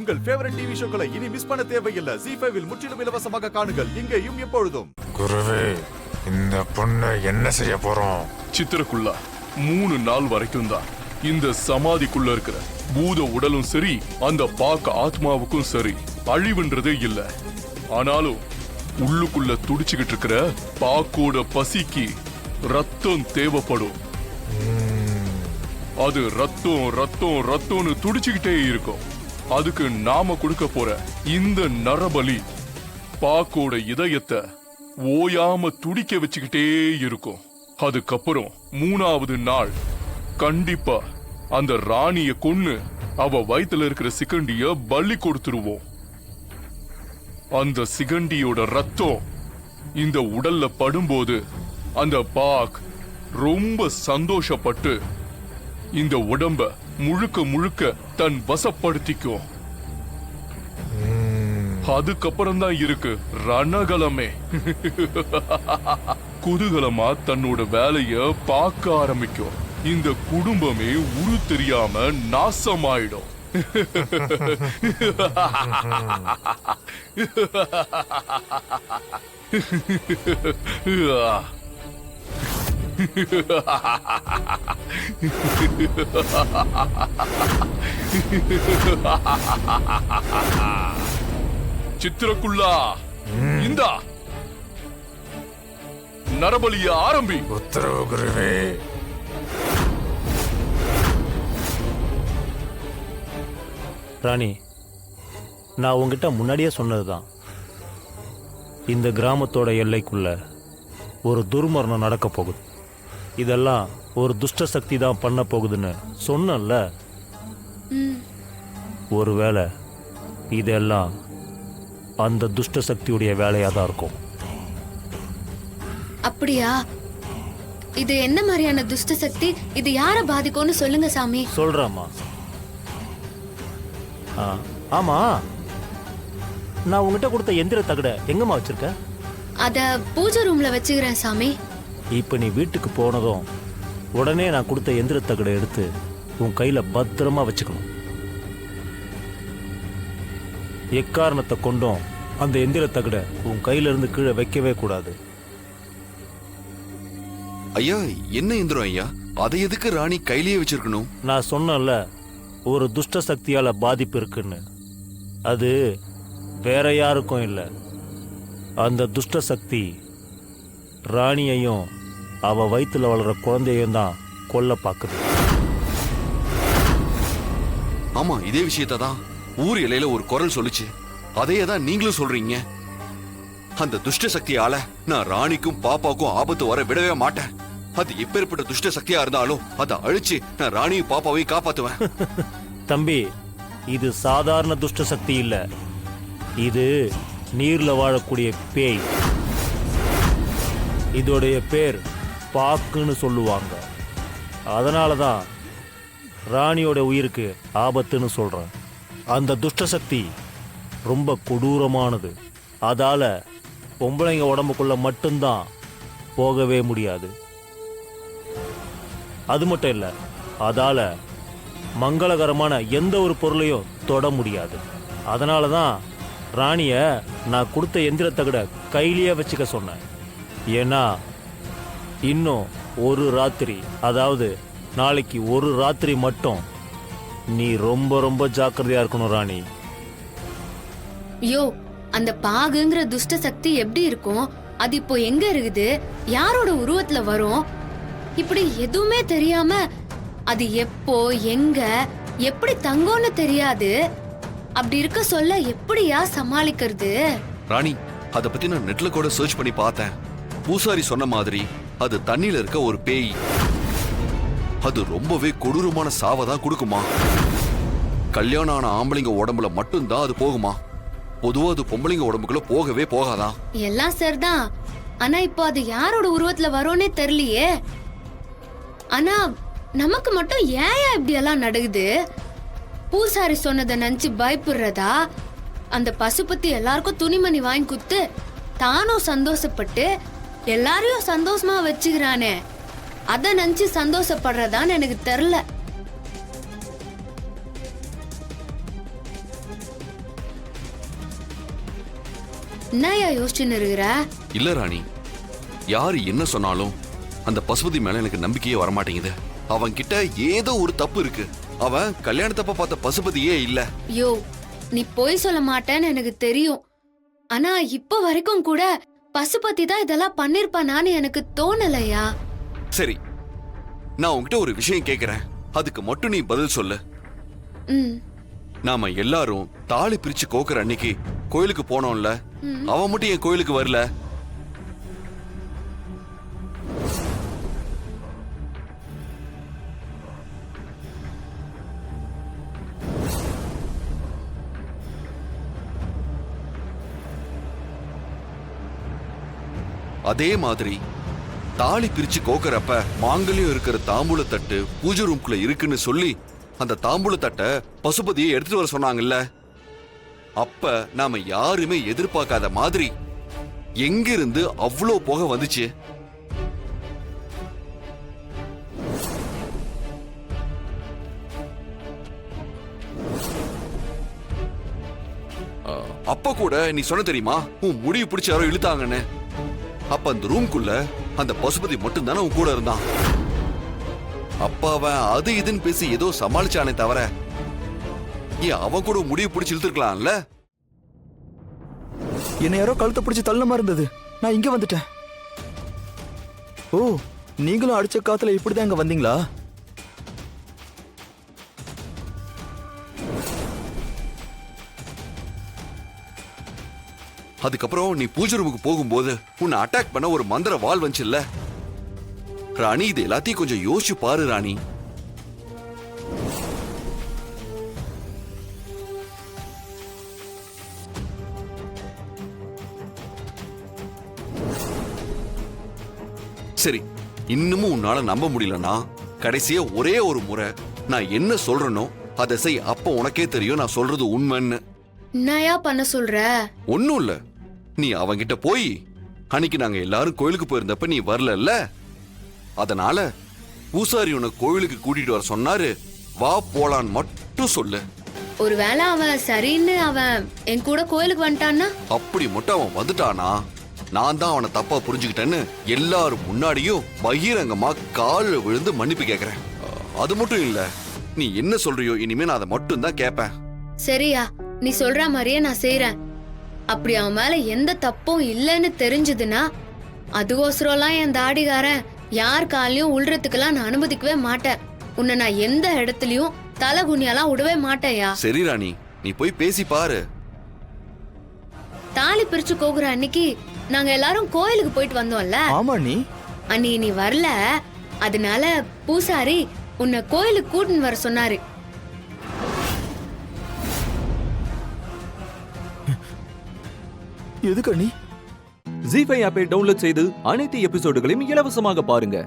உங்கள் favourite TV ஷோக்களை இனி miss பண்ண தேவையில்லை. ZEE5 இல் முற்றிலும் இலவசமாக காணுங்கள். இங்கேயும் எப்பொழுதும். குருவே, இந்த பொண்ணை என்ன செய்ய போறோம்? சித்திரக்குள்ள 3 நாள் வரைக்கும் தான் இந்த சமாதிக்குள்ள இருக்கிற பூத உடலும் சரி, அந்த பாக்க ஆத்மாவுக்கும் சரி அழிவுன்றதே இல்ல. ஆனாலும் உள்ளுக்குள்ள துடிச்சுக்கிட்டு இருக்கிற பாக்கோட பசிக்கு ரத்தம் தேவைப்படும். அது ரத்தம் ரத்தம் ரத்தம்னு துடிச்சுக்கிட்டே இருக்கும். அதுக்கு நாம கொடுக்க போற இந்த நரபலி பாக்கோட இதயத்தை ஓயாம துடிக்க வச்சுக்கிட்டே இருக்கும். அதுக்கப்புறம் 3வது நாள் கண்டிப்பா அந்த ராணிய கொன்னு அவ வயித்துல இருக்கிற சிகண்டிய பலி கொடுத்துருவோம். அந்த சிகண்டியோட ரத்தம் இந்த உடல்ல படும்போது அந்த பாக் ரொம்ப சந்தோஷப்பட்டு இந்த உடம்ப முழுக்க முழுக்க தன் வசப்படுத்திக்கும். அதுக்கப்புறம் தான் இருக்கு ரணகலமே. குதூகலமா தன்னோட வேலைய பார்க்க ஆரம்பிக்கும். இந்த குடும்பமே உரு தெரியாம நாசமாயிடும். சித்திரக்குள்ளா, இந்தா நரபலிய ஆரம்பி. உத்தரவு குருவே. ராணி, நான் உங்ககிட்ட முன்னாடியே சொன்னதுதான், இந்த கிராமத்தோட எல்லைக்குள்ள ஒரு துர்மரணம் நடக்க போகுது. இதெல்லாம் ஒரு துஷ்ட சக்தி தான் பண்ண போகுதுன்னு சொன்னல. ஒருவேளை இதெல்லாம் அந்த துஷ்ட சக்தியுடைய வேலையா தான் இருக்கும். அப்படியா? இது என்ன மாதிரியான துஷ்ட சக்தி? இது யார பாதிக்கும்னு சொல்லுங்க சாமி. சொல்றேம்மா. ஆமா, நான் உங்ககிட்ட கொடுத்த எந்திர தகட எங்கம்மா வச்சிருக்க? அத பூஜை ரூம்ல வச்சுக்கிறேன் சாமி. இப்ப நீ வீட்டுக்கு போனதும் உடனே நான் கொடுத்த எந்திர தகட எடுத்து உன் கையில பத்திரமா வச்சுக்கணும். எக்காரணத்தை கொண்டும் அந்த எந்திர தகட உன் கையில இருந்து கீழே வைக்கவே கூடாது. ஐயா, என்ன எந்திரம் ஐயா? அதை எதுக்கு ராணி கையிலேயே வச்சிருக்கணும்? நான் சொன்னேன்ல, ஒரு துஷ்ட சக்தியால பாதிப்பு இருக்குன்னு. அது வேற யாருக்கும் இல்லை, அந்த துஷ்ட சக்தி ராணியையும் அவ வயிற்றுல வளர்ற குழந்தையும் தான் கொல்ல பார்க்குது. ஆமா, இதே விஷயத்தை தான் ஊர் எல்லையில ஒரு குரல் சொல்லுச்சு. அதையே தான் நீங்களும் சொல்றீங்க. அந்த துஷ்ட சக்தியால நான் ராணிக்கும் பாப்பாவுக்கும் ஆபத்து வர விடவே மாட்டேன். அது எப்பேற்பட்ட துஷ்ட சக்தியா இருந்தாலும் அதை அழிச்சு நான் ராணியும் பாப்பாவையும் காப்பாத்துவேன். தம்பி, இது சாதாரண துஷ்ட சக்தி இல்ல, இது நீர்ல வாழக்கூடிய பேய். இதோடைய பேர் பாக்குன்னு சொல்லுவாங்க. அதனாலதான் ராணியோட உயிருக்கு ஆபத்துன்னு சொல்றேன். அந்த துஷ்ட சக்தி ரொம்ப கொடூரமானது. அதால பொம்பளைங்க உடம்புக்குள்ள மட்டும்தான் போகவே முடியாது. அது மட்டும் இல்ல, அதால மங்களகரமான எந்த ஒரு பொருளையும் தொட முடியாது. அதனாலதான் ராணிய நான் கொடுத்த எந்திர தகட கையிலேயே வச்சுக்க சொன்னேன். ஏன்னா இன்னும் ஒரு ராத்திரி, அதாவது நாளைக்கு ஒரு ராத்திரி மட்டும் நீ ரொம்ப ரொம்ப ஜாக்கிரதையா இருக்கணும் ராணி. யோ, அந்த பாகுங்கிற துஷ்ட சக்தி எப்படி இருக்கும்? அது இப்போ எங்க இருக்குது? யாரோட உருவத்துல வரும்? இப்படி எதுவுமே தெரியாம அது எப்போ எங்க எப்படி தங்கோன்னு தெரியாது. அப்படி இருக்க சொல்ல எப்படியா சமாளிக்கிறது? ராணி, அத பத்தி நான் நெட்ல கூட சர்ச் பண்ணி பார்த்தேன். பூசாரி சொன்ன மாதிரி அது தண்ணியில இருக்க ஒரு பேய். அது ரொம்பவே கொடூரமான சாவதான் கொடுக்குமா. கல்யாணம் ஆன ஆம்பளைங்க உடம்புல மட்டும்தான் அது போகுமா. பொதுவா அது பொம்பளைங்க உடம்புக்குள்ள போகவே போகாதான். எல்லாம் சரிதான், ஆனா இப்போ அது யாரோட உருவத்துல வரும்னே தெரியலையே. ஆனா நமக்கு மட்டும் ஏன் இப்படி எல்லாம் நடக்குது? பூசாரி சொன்னதை நினைச்சு பயப்படுறதா? அந்த பசுபதி எல்லாருக்கும் துணிமணி வாங்கி குத்து தானும் சந்தோஷப்பட்டு எல்லாரையும் சந்தோஷமா வச்சுக்கிறானே, அத நினைச்சு சந்தோஷப்படுறதான்னு எனக்கு தெரியல. என்னையா யோசிச்சுன்னு இருக்கிற? இல்ல ராணி, யாரு என்ன சொன்னாலும் அந்த பசுபதி மேல எனக்கு நம்பிக்கையே வரமாட்டேங்குது. அவன் கிட்ட ஏதோ ஒரு தப்பு இருக்கு. அவன் கல்யாணத்தப்ப பார்த்த பசுபதியே இல்ல. யோ, நீ பொய் சொல்ல மாட்டேன்னு எனக்கு தெரியும். ஆனா இப்ப வரைக்கும் கூட பசுபதி தான் இதெல்லாம் பண்ணிருப்பானான்னு எனக்கு தோணலையா. சரி, நான் உன்கிட்ட ஒரு விஷயம் கேக்குறேன், அதுக்கு மட்டும் நீ பதில் சொல்லு. ம். நாம எல்லாரும் தாலி பிரிச்சு கோக்குற அன்னைக்கு கோயிலுக்கு போனோம்ல, அவன் மட்டும் என் கோயிலுக்கு வரல. அதே மாதிரி தாலி பிரிச்சு கோக்கறப்ப மாங்கல்யம் இருக்கிற தாம்பூல தட்டு பூஜை ரூம்குள்ள இருக்குன்னு சொல்லி அந்த தாம்பூல தட்டை பசுபதியை எடுத்துட்டு வர சொன்னாங்கல்ல, அப்ப நாம யாருமே எதிர்பார்க்காத மாதிரி எங்கிருந்து அவ்வளோ புகை வந்துச்சு? அப்ப கூட நீ சொன்ன தெரியுமா, உன் முடிவு பிடிச்ச யாரோ இழுத்தாங்கன்னு. அப்ப அந்த ரூம்குள்ள அந்த பசுபதி மட்டும் தானே உன் கூட இருந்தான். அப்ப அவன் அது இதுன்னு பேசி ஏதோ சமாளிச்சானே தவிர, ஏன் அவன் கூட முடிவு பிடிச்சு இழுத்துருக்கலாம்ல? என்ன யாரோ கழுத்தை பிடிச்சி தள்ளமா இருந்தது, நான் இங்க வந்துட்டேன். ஓ, நீங்களும் அடிச்ச காத்துல இப்படிதான் இங்க வந்தீங்களா? அதுக்கப்புறம் நீ பூஜை ரூமுக்கு போகும்போது உன்னை அட்டாக் பண்ண ஒரு மந்திர வாள் வந்துச்சுல்ல ராணி, இது எல்லாத்தையும் கொஞ்சம் யோசிச்சு பாரு ராணி. சரி, இன்னமும் உன்னால நம்ப முடியலன்னா கடைசியா ஒரே ஒரு முறை நான் என்ன சொல்றேனோ அதை செய். அப்ப உனக்கே தெரியும் நான் சொல்றது உண்மைன்னு. என்னையா பண்ண சொல்ற? ஒண்ணும் இல்ல, நீ அவங்கிட்ட போய் அன்னைக்கு நாங்க எல்லாரும் கோயிலுக்கு போயிருந்தப்ப நீ வரல, அதனால பூசாரி உன்னை கோயிலுக்கு கூட்டிட்டு வர சொன்னாரு, வா போலான்னு மட்டும் சொல்லு. ஒருவேளை அவன் சரின்னு அவன் என் கூட கோயிலுக்கு வந்துட்டான்னா? அப்படி மட்டும் அவன் வந்துட்டானா, நான் தான் அவனை தப்பா புரிஞ்சுக்கிட்டேன்னு எல்லாரும் முன்னாடியும் பகிரங்கமா கால்ல விழுந்து மன்னிப்பு கேக்குறேன். அது மட்டும் இல்ல, நீ என்ன சொல்றியோ இனிமே நான் அதை மட்டும் தான் கேட்பேன். சரியா, நீ சொல்ற மாதிரியே நான் செய்யறேன். அப்படி அவன் மேல எந்த தப்பும் இல்லைன்னு தெரிஞ்சதுன்னா அதுக்கோசரம்லாம் என் தாடிகாரன் யார் காலையும் உள்றதுக்கெல்லாம் நான் அனுமதிக்கவே மாட்டேன். உன்னை நான் எந்த இடத்துலயும் தலை குனியெல்லாம் விடவே மாட்டேயா. சரி ராணி, நீ போய் பேசி பாரு. தாலி பிரிச்சு கோகுற அன்னைக்கு நாங்க எல்லாரும் கோயிலுக்கு போயிட்டு வந்தோம்ல, ஆமா நீ அன்னைக்கு நீ வரல. அதனால பூசாரி உன்னை கோயிலுக்கு கூட்டின்னு வர சொன்னாரு. எதுக்கு நீ? ஜீ5 ஆப்பை டவுன்லோட் செய்து அனைத்து எபிசோடுகளையும் இலவசமாக பாருங்க.